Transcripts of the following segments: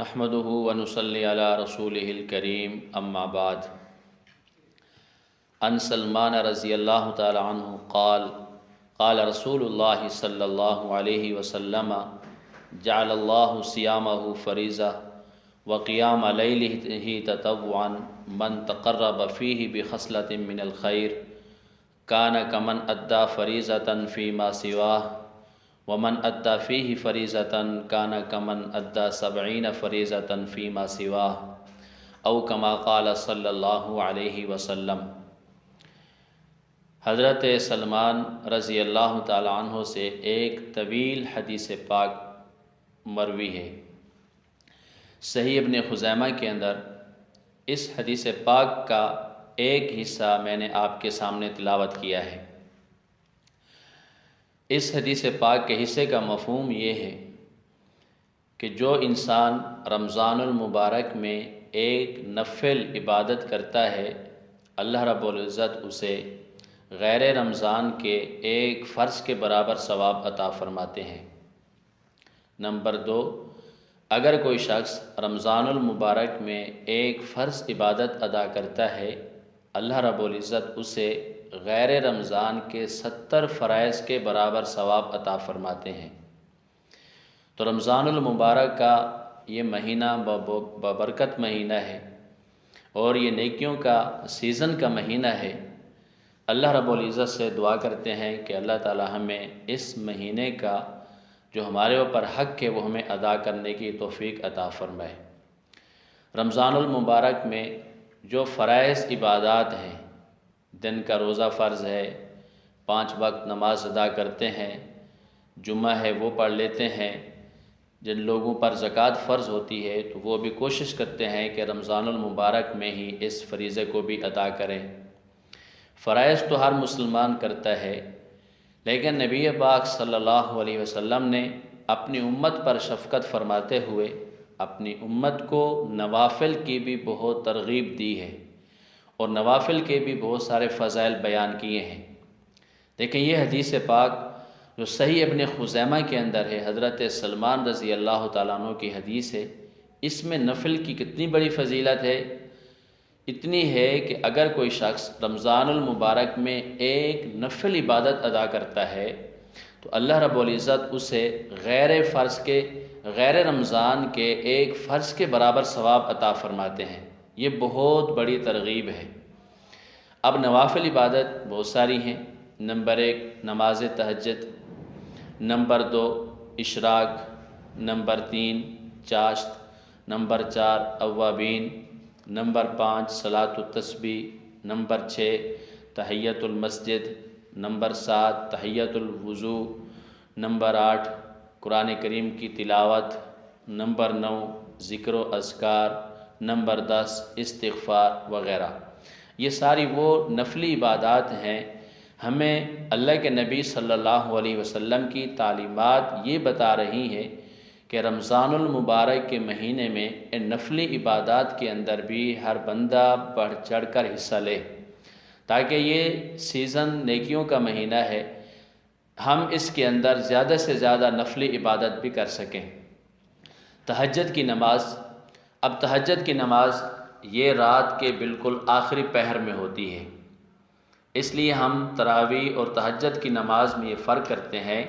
نحمده ونصلي على رسوله الكريم اما بعد عن سلمان رضی اللہ تعالی عنہ قال قال رسول اللہ صلی اللہ علیہ وسلم جعل اللہ صیامہ فریضہ وقیام لیلہ تطوعا من تقرب فیہ بخصلۃ من الخیر کان کمن ادى فریضۃ فیما سواہ ومن ادى فیہ فریضۃ کان کمن ادى 70 فریضۃ فیما سواہ او کما قال صلی اللہ علیہ وسلم۔ حضرت سلمان رضی اللہ تعالی عنہ سے ایک طویل حدیث پاک مروی ہے۔ صحیح ابن خزیمہ کے اندر اس حدیث پاک کا ایک حصہ میں نے آپ کے سامنے تلاوت کیا ہے۔ اس حدیث پاک کے حصے کا مفہوم یہ ہے کہ جو انسان رمضان المبارک میں ایک نفل عبادت کرتا ہے، اللہ رب العزت اسے غیر رمضان کے ایک فرض کے برابر ثواب عطا فرماتے ہیں۔ نمبر 2، اگر کوئی شخص رمضان المبارک میں ایک فرض عبادت ادا کرتا ہے، اللہ رب العزت اسے غیر رمضان کے 70 فرائض کے برابر ثواب عطا فرماتے ہیں۔ تو رمضان المبارک کا یہ مہینہ ببرکت مہینہ ہے اور یہ نیکیوں کا سیزن کا مہینہ ہے۔ اللہ رب العزت سے دعا کرتے ہیں کہ اللہ تعالی ہمیں اس مہینے کا جو ہمارے اوپر حق ہے وہ ہمیں ادا کرنے کی توفیق عطا فرمائے۔ رمضان المبارک میں جو فرائض عبادات ہیں، دن کا روزہ فرض ہے، 5 وقت نماز ادا کرتے ہیں، جمعہ ہے وہ پڑھ لیتے ہیں، جن لوگوں پر زکوٰۃ فرض ہوتی ہے تو وہ بھی کوشش کرتے ہیں کہ رمضان المبارک میں ہی اس فریضے کو بھی ادا کریں۔ فرائض تو ہر مسلمان کرتا ہے، لیکن نبی پاک صلی اللہ علیہ وسلم نے اپنی امت پر شفقت فرماتے ہوئے اپنی امت کو نوافل کی بھی بہت ترغیب دی ہے اور نوافل کے بھی بہت سارے فضائل بیان کیے ہیں۔ لیکن یہ حدیث پاک جو صحیح ابن خزیمہ کے اندر ہے، حضرت سلمان رضی اللہ تعالیٰ عنہ کی حدیث ہے، اس میں نفل کی کتنی بڑی فضیلت ہے، اتنی ہے کہ اگر کوئی شخص رمضان المبارک میں ایک نفل عبادت ادا کرتا ہے تو اللہ رب العزت اسے غیر رمضان کے ایک فرض کے برابر ثواب عطا فرماتے ہیں۔ یہ بہت بڑی ترغیب ہے۔ اب نوافل عبادت بہت ساری ہیں۔ نمبر 1 نماز تہجد، نمبر 2 اشراق، نمبر 3 چاشت، نمبر 4 اوابین، نمبر 5 صلاۃ التسبیح، نمبر 6 تحیۃ المسجد، نمبر 7 تحیۃ الوضو، نمبر 8 قرآن کریم کی تلاوت، نمبر 9 ذکر و اذکار، نمبر 10 استغفار وغیرہ۔ یہ ساری وہ نفلی عبادات ہیں۔ ہمیں اللہ کے نبی صلی اللہ علیہ وسلم کی تعلیمات یہ بتا رہی ہیں کہ رمضان المبارک کے مہینے میں ان نفلی عبادات کے اندر بھی ہر بندہ بڑھ چڑھ کر حصہ لے، تاکہ یہ سیزن نیکیوں کا مہینہ ہے، ہم اس کے اندر زیادہ سے زیادہ نفلی عبادت بھی کر سکیں۔ تہجد کی نماز، اب تہجد کی نماز یہ رات کے بالکل آخری پہر میں ہوتی ہے، اس لیے ہم تراویح اور تہجد کی نماز میں یہ فرق کرتے ہیں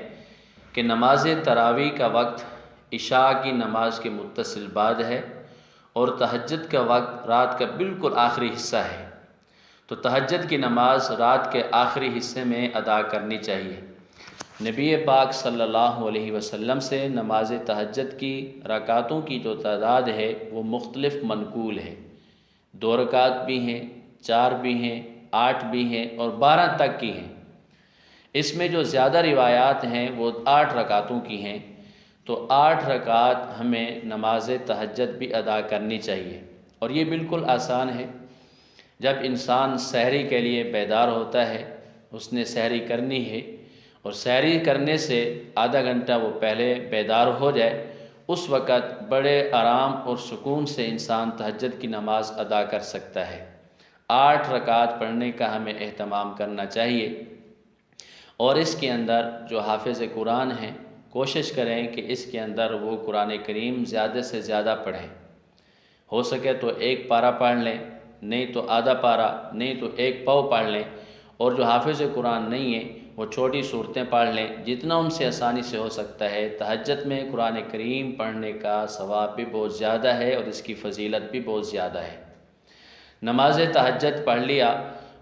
کہ نماز تراویح کا وقت عشاء کی نماز کے متصل بعد ہے اور تہجد کا وقت رات کا بالکل آخری حصہ ہے۔ تو تہجد کی نماز رات کے آخری حصے میں ادا کرنی چاہیے۔ نبی پاک صلی اللہ علیہ وسلم سے نماز تہجد کی رکعتوں کی جو تعداد ہے وہ مختلف منقول ہے، 2 رکعت بھی ہیں، 4 بھی ہیں، 8 بھی ہیں اور 12 تک کی ہیں۔ اس میں جو زیادہ روایات ہیں وہ 8 رکعتوں کی ہیں، تو 8 رکعت ہمیں نماز تہجد بھی ادا کرنی چاہیے۔ اور یہ بالکل آسان ہے۔ جب انسان سحری کے لیے بیدار ہوتا ہے، اس نے سحری کرنی ہے اور سحری کرنے سے آدھا گھنٹہ وہ پہلے بیدار ہو جائے، اس وقت بڑے آرام اور سکون سے انسان تہجد کی نماز ادا کر سکتا ہے۔ 8 رکعت پڑھنے کا ہمیں اہتمام کرنا چاہیے۔ اور اس کے اندر جو حافظ قرآن ہیں کوشش کریں کہ اس کے اندر وہ قرآن کریم زیادہ سے زیادہ پڑھیں۔ ہو سکے تو ایک پارہ پڑھ لیں، نہیں تو آدھا پارہ، نہیں تو ایک پاؤ پڑھ لیں، اور جو حافظ قرآن نہیں ہیں وہ چھوٹی صورتیں پڑھ لیں، جتنا ان سے آسانی سے ہو سکتا ہے۔ تہجد میں قرآن کریم پڑھنے کا ثواب بھی بہت زیادہ ہے اور اس کی فضیلت بھی بہت زیادہ ہے۔ نماز تہجد پڑھ لیا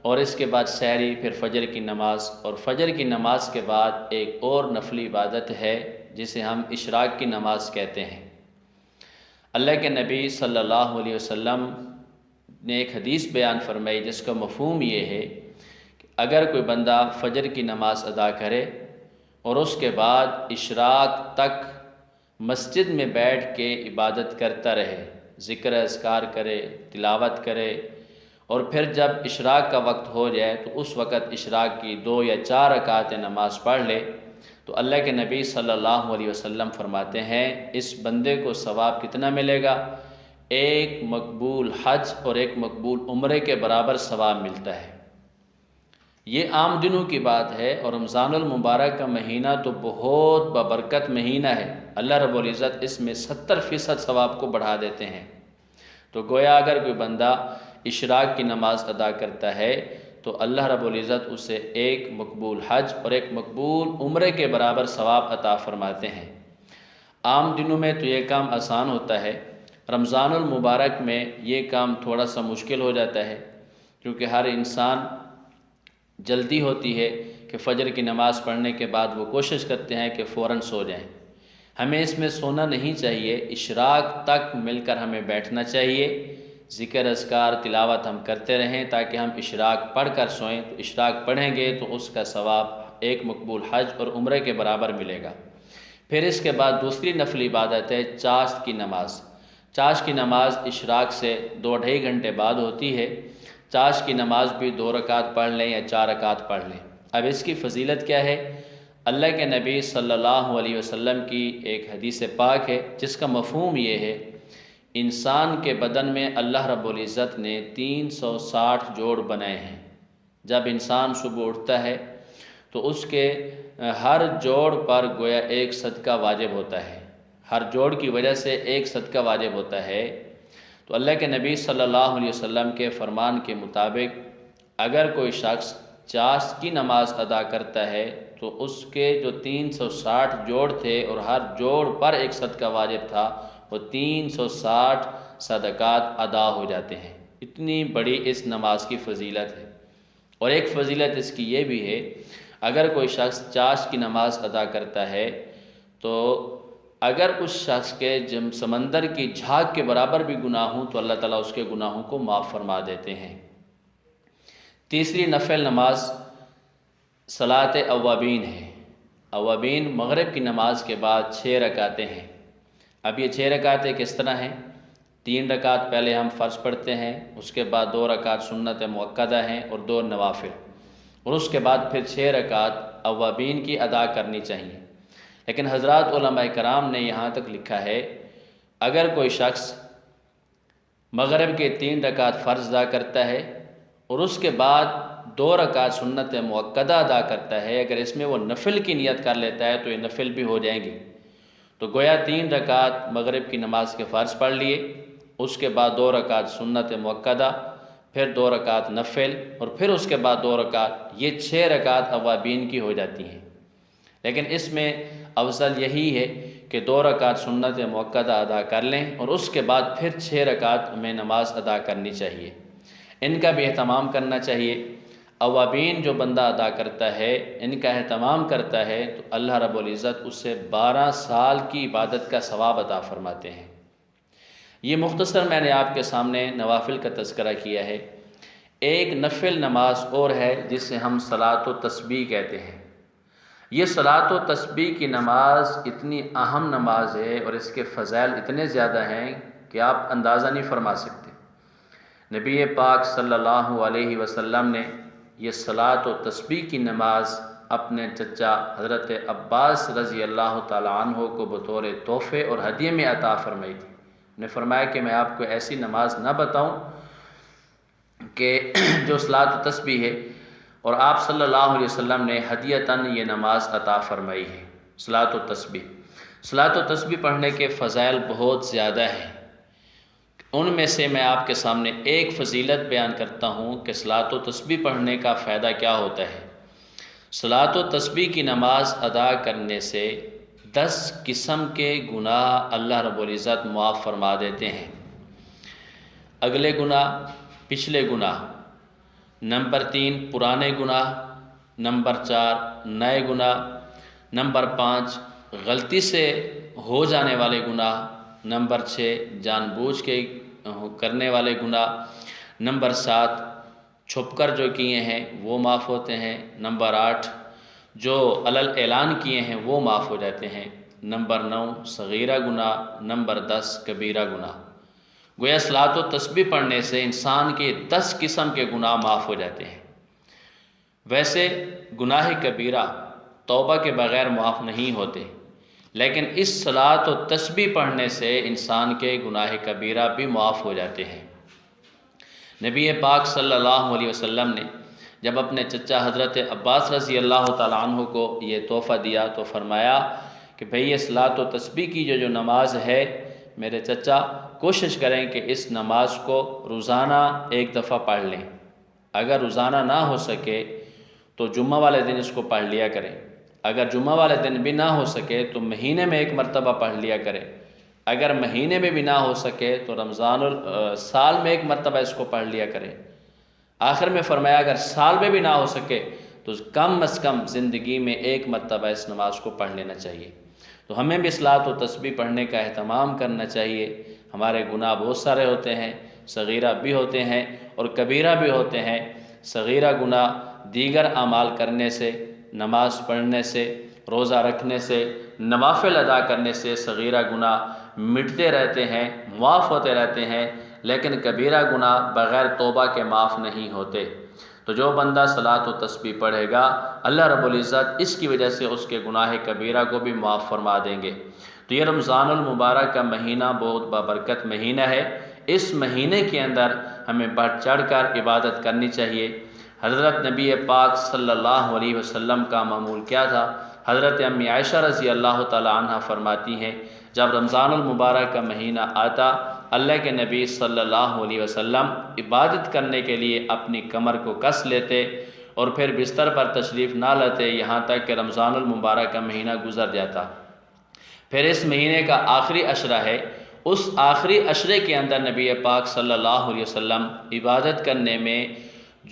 اور اس کے بعد سحری، پھر فجر کی نماز، اور فجر کی نماز کے بعد ایک اور نفلی عبادت ہے جسے ہم اشراق کی نماز کہتے ہیں۔ اللہ کے نبی صلی اللہ علیہ وسلم نے ایک حدیث بیان فرمائی جس کا مفہوم یہ ہے کہ اگر کوئی بندہ فجر کی نماز ادا کرے اور اس کے بعد اشراق تک مسجد میں بیٹھ کے عبادت کرتا رہے، ذکر اذکار کرے، تلاوت کرے، اور پھر جب اشراق کا وقت ہو جائے تو اس وقت اشراق کی 2 یا 4 رکعت نماز پڑھ لے، تو اللہ کے نبی صلی اللہ علیہ وسلم فرماتے ہیں اس بندے کو ثواب کتنا ملے گا؟ ایک مقبول حج اور ایک مقبول عمرے کے برابر ثواب ملتا ہے۔ یہ عام دنوں کی بات ہے، اور رمضان المبارک کا مہینہ تو بہت بابرکت مہینہ ہے۔ اللہ رب العزت اس میں 70% ثواب کو بڑھا دیتے ہیں۔ تو گویا اگر کوئی بندہ اشراق کی نماز ادا کرتا ہے تو اللہ رب العزت اسے ایک مقبول حج اور ایک مقبول عمرے کے برابر ثواب عطا فرماتے ہیں۔ عام دنوں میں تو یہ کام آسان ہوتا ہے، رمضان المبارک میں یہ کام تھوڑا سا مشکل ہو جاتا ہے، کیونکہ ہر انسان جلدی ہوتی ہے کہ فجر کی نماز پڑھنے کے بعد وہ کوشش کرتے ہیں کہ فوراً سو جائیں۔ ہمیں اس میں سونا نہیں چاہیے، اشراق تک مل کر ہمیں بیٹھنا چاہیے، ذکر اذکار تلاوت ہم کرتے رہیں تاکہ ہم اشراق پڑھ کر سوئیں۔ تو اشراق پڑھیں گے تو اس کا ثواب ایک مقبول حج اور عمرے کے برابر ملے گا۔ پھر اس کے بعد دوسری نفلی عبادت ہے چاشت کی نماز۔ چاشت کی نماز اشراق سے 2-2.5 گھنٹے بعد ہوتی ہے۔ چاشت کی نماز بھی 2 رکعت پڑھ لیں یا 4 رکعت پڑھ لیں۔ اب اس کی فضیلت کیا ہے؟ اللہ کے نبی صلی اللہ علیہ وسلم کی ایک حدیث پاک ہے جس کا مفہوم یہ ہے، انسان کے بدن میں اللہ رب العزت نے 360 جوڑ بنائے ہیں۔ جب انسان صبح اٹھتا ہے تو اس کے ہر جوڑ پر گویا ایک صدقہ واجب ہوتا ہے، ہر جوڑ کی وجہ سے ایک صدقہ واجب ہوتا ہے۔ تو اللہ کے نبی صلی اللہ علیہ وسلم کے فرمان کے مطابق اگر کوئی شخص چاشت کی نماز ادا کرتا ہے تو اس کے جو 360 جوڑ تھے اور ہر جوڑ پر ایک صدقہ واجب تھا، وہ 360 صدقات ادا ہو جاتے ہیں۔ اتنی بڑی اس نماز کی فضیلت ہے۔ اور ایک فضیلت اس کی یہ بھی ہے، اگر کوئی شخص چاشت کی نماز ادا کرتا ہے تو اگر اس شخص کے سمندر کی جھاگ کے برابر بھی گناہ ہوں تو اللہ تعالیٰ اس کے گناہوں کو معاف فرما دیتے ہیں۔ تیسری نفل نماز صلاۃ اوابین ہے۔ اوابین مغرب کی نماز کے بعد 6 رکعتیں ہیں۔ اب یہ 6 رکعتیں کس طرح ہیں؟ 3 رکعت پہلے ہم فرض پڑھتے ہیں، اس کے بعد 2 رکعت سنت مؤکدہ ہیں اور 2 نوافل، اور اس کے بعد پھر 6 رکعت اوابین کی ادا کرنی چاہیے۔ لیکن حضرات علماء کرام نے یہاں تک لکھا ہے اگر کوئی شخص مغرب کے 3 رکعت فرض ادا کرتا ہے اور اس کے بعد 2 رکعت سنت مؤکدہ ادا کرتا ہے، اگر اس میں وہ نفل کی نیت کر لیتا ہے تو یہ نفل بھی ہو جائیں گی۔ تو گویا 3 رکعت مغرب کی نماز کے فرض پڑھ لیے، اس کے بعد 2 رکعت سنت مؤکدہ، پھر 2 رکعت نفل، اور پھر اس کے بعد 2 رکعت، یہ 6 رکعت اوابین کی ہو جاتی ہیں۔ لیکن اس میں افضل یہی ہے کہ 2 رکعت سنت مؤکدہ ادا کر لیں اور اس کے بعد پھر 6 رکعت میں نماز ادا کرنی چاہیے۔ ان کا بھی اہتمام کرنا چاہیے۔ اوابین جو بندہ ادا کرتا ہے، ان کا اہتمام کرتا ہے تو اللہ رب العزت اس سے 12 سال کی عبادت کا ثواب عطا فرماتے ہیں۔ یہ مختصر میں نے آپ کے سامنے نوافل کا تذکرہ کیا ہے۔ ایک نفل نماز اور ہے جسے ہم صلاۃ و تسبیح کہتے ہیں۔ یہ صلاۃ و تسبیح کی نماز اتنی اہم نماز ہے اور اس کے فضائل اتنے زیادہ ہیں کہ آپ اندازہ نہیں فرما سکتے۔ نبی پاک صلی اللہ علیہ وسلم نے یہ صلاۃ و تسبیح کی نماز اپنے چچا حضرت عباس رضی اللہ تعالیٰ عنہ کو بطور تحفے اور ہدیے میں عطا فرمائی تھی۔ نے فرمایا کہ میں آپ کو ایسی نماز نہ بتاؤں کہ جو صلاۃ و تسبیح ہے، اور آپ صلی اللہ علیہ وسلم نے ہدیتاً یہ نماز عطا فرمائی ہے۔ صلاۃ و تسبیح۔ صلاۃ و تسبیح پڑھنے کے فضائل بہت زیادہ ہیں، ان میں سے میں آپ کے سامنے ایک فضیلت بیان کرتا ہوں کہ صلاۃ و تسبیح پڑھنے کا فائدہ کیا ہوتا ہے۔ صلاۃ و تسبیح کی نماز ادا کرنے سے 10 قسم کے گناہ اللہ رب العزت معاف فرما دیتے ہیں۔ اگلے گناہ، پچھلے گناہ، نمبر 3 پرانے گناہ، نمبر 4 نئے گناہ، نمبر 5 غلطی سے ہو جانے والے گناہ، نمبر 6 جان بوجھ کے کرنے والے گناہ، نمبر 7 چھپ کر جو کیے ہیں وہ معاف ہوتے ہیں، نمبر 8 جو علل اعلان کیے ہیں وہ معاف ہو جاتے ہیں، نمبر 9 صغیرہ گناہ، نمبر 10 کبیرہ گناہ۔ گویا صلاۃ و تسبیح پڑھنے سے انسان کے 10 قسم کے گناہ معاف ہو جاتے ہیں۔ ویسے گناہ کبیرہ توبہ کے بغیر معاف نہیں ہوتے، لیکن اس صلاۃ و تسبیح پڑھنے سے انسان کے گناہ کبیرہ بھی معاف ہو جاتے ہیں۔ نبی پاک صلی اللہ علیہ وسلم نے جب اپنے چچا حضرت عباس رضی اللہ تعالیٰ عنہ کو یہ تحفہ دیا تو فرمایا کہ بھئی یہ صلاۃ و تسبیح کی جو نماز ہے میرے چچا کوشش کریں کہ اس نماز کو روزانہ ایک دفعہ پڑھ لیں، اگر روزانہ نہ ہو سکے تو جمعہ والے دن اس کو پڑھ لیا کریں، اگر جمعہ والے دن بھی نہ ہو سکے تو مہینے میں ایک مرتبہ پڑھ لیا کریں، اگر مہینے میں بھی نہ ہو سکے تو سال میں ایک مرتبہ اس کو پڑھ لیا کریں۔ آخر میں فرمایا اگر سال میں بھی نہ ہو سکے تو کم از کم زندگی میں ایک مرتبہ اس نماز کو پڑھ لینا چاہیے۔ تو ہمیں بھی صلاۃ و تسبیح پڑھنے کا اہتمام کرنا چاہیے۔ ہمارے گناہ بہت سارے ہوتے ہیں، صغیرہ بھی ہوتے ہیں اور کبیرہ بھی ہوتے ہیں۔ صغیرہ گناہ دیگر اعمال کرنے سے، نماز پڑھنے سے، روزہ رکھنے سے، نوافل ادا کرنے سے صغیرہ گناہ مٹتے رہتے ہیں، معاف ہوتے رہتے ہیں، لیکن کبیرہ گناہ بغیر توبہ کے معاف نہیں ہوتے۔ تو جو بندہ صلاۃ و تسبیح پڑھے گا اللہ رب العزت اس کی وجہ سے اس کے گناہ کبیرہ کو بھی معاف فرما دیں گے۔ تو یہ رمضان المبارک کا مہینہ بہت بابرکت مہینہ ہے۔ اس مہینے کے اندر ہمیں بڑھ چڑھ کر عبادت کرنی چاہیے۔ حضرت نبی پاک صلی اللہ علیہ وسلم کا معمول کیا تھا؟ حضرت امی عائشہ رضی اللہ تعالی عنہ فرماتی ہیں جب رمضان المبارک کا مہینہ آتا اللہ کے نبی صلی اللہ علیہ وسلم عبادت کرنے کے لیے اپنی کمر کو کس لیتے اور پھر بستر پر تشریف نہ لاتے یہاں تک کہ رمضان المبارک کا مہینہ گزر جاتا۔ پھر اس مہینے کا آخری عشرہ ہے، اس آخری عشرے کے اندر نبی پاک صلی اللہ علیہ وسلم عبادت کرنے میں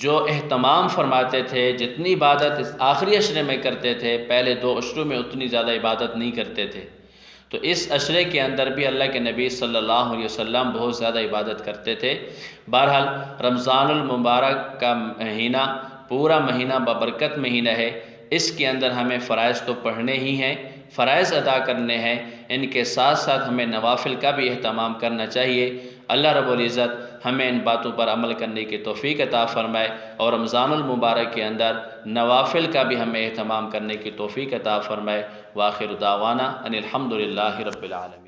جو اہتمام فرماتے تھے، جتنی عبادت اس آخری عشرے میں کرتے تھے پہلے 2 عشروں میں اتنی زیادہ عبادت نہیں کرتے تھے۔ تو اس عشرے کے اندر بھی اللہ کے نبی صلی اللہ علیہ وسلم بہت زیادہ عبادت کرتے تھے۔ بہرحال رمضان المبارک کا مہینہ پورا مہینہ بابرکت مہینہ ہے، اس کے اندر ہمیں فرائض تو پڑھنے ہی ہیں، فرائض ادا کرنے ہیں، ان کے ساتھ ساتھ ہمیں نوافل کا بھی اہتمام کرنا چاہیے۔ اللہ رب العزت ہمیں ان باتوں پر عمل کرنے کی توفیق عطا فرمائے اور رمضان المبارک کے اندر نوافل کا بھی ہمیں اہتمام کرنے کی توفیق عطا فرمائے۔ وآخر دعوانا ان الحمدللہ رب العالمین۔